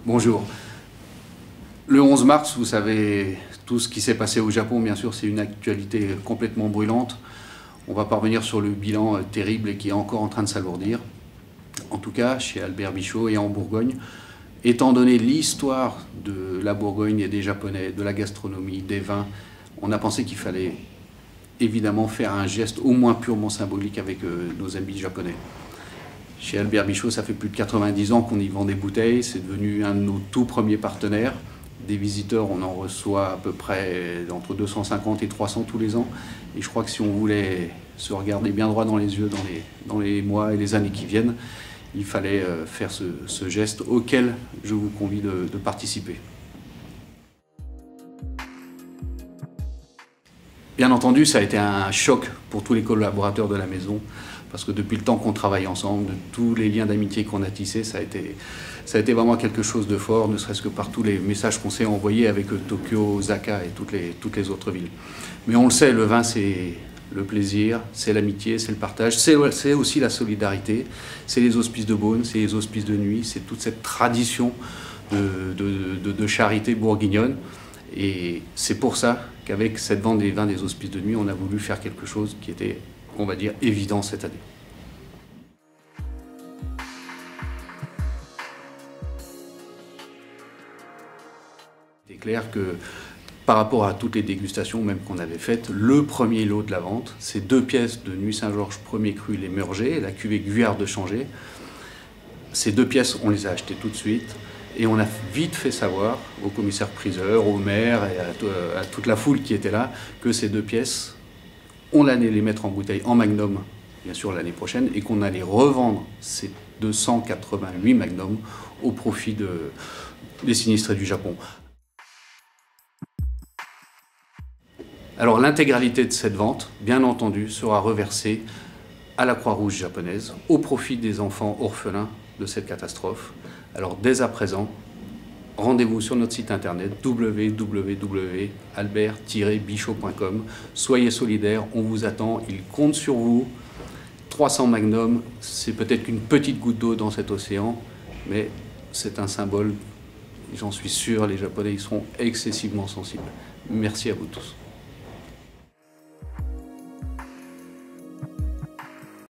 Bonjour. Le 11 mars, vous savez, tout ce qui s'est passé au Japon, bien sûr, c'est une actualité complètement brûlante. On va pas revenir sur le bilan terrible et qui est encore en train de s'alourdir. En tout cas, chez Albert Bichot et en Bourgogne, étant donné l'histoire de la Bourgogne et des Japonais, de la gastronomie, des vins, on a pensé qu'il fallait évidemment faire un geste au moins purement symbolique avec nos amis japonais. Chez Albert Bichot, ça fait plus de 90 ans qu'on y vend des bouteilles. C'est devenu un de nos tout premiers partenaires. Des visiteurs, on en reçoit à peu près entre 250 et 300 tous les ans. Et je crois que si on voulait se regarder bien droit dans les yeux dans les mois et les années qui viennent, il fallait faire ce geste auquel je vous convie de participer. Bien entendu, ça a été un choc pour tous les collaborateurs de la maison, parce que depuis le temps qu'on travaille ensemble, de tous les liens d'amitié qu'on a tissés, ça a été vraiment quelque chose de fort, ne serait-ce que par tous les messages qu'on s'est envoyés avec Tokyo, Osaka et toutes les autres villes. Mais on le sait, le vin, c'est le plaisir, c'est l'amitié, c'est le partage, c'est aussi la solidarité, c'est les hospices de Beaune, c'est les hospices de nuit, c'est toute cette tradition de charité bourguignonne. Et c'est pour ça qu'avec cette vente des vins des hospices de nuit, on a voulu faire quelque chose qui était, on va dire, évident cette année. C'est clair que par rapport à toutes les dégustations même qu'on avait faites, le premier lot de la vente, c'est 2 pièces de Nuit Saint-Georges premier cru Les Meurgers, la cuvée Guyard de Changé. Ces 2 pièces, on les a achetées tout de suite. Et on a vite fait savoir au commissaire-priseur, au maire et à toute la foule qui était là que ces 2 pièces, on allait les mettre en bouteille en magnum, bien sûr l'année prochaine, et qu'on allait revendre ces 288 magnums au profit des sinistrés du Japon. Alors l'intégralité de cette vente, bien entendu, sera reversée à la Croix-Rouge japonaise au profit des enfants orphelins de cette catastrophe. Alors dès à présent, rendez-vous sur notre site internet www.albert-bichot.com. Soyez solidaires, on vous attend, il compte sur vous. 300 magnums, c'est peut-être qu'une petite goutte d'eau dans cet océan, mais c'est un symbole. J'en suis sûr, les Japonais y seront excessivement sensibles. Merci à vous tous.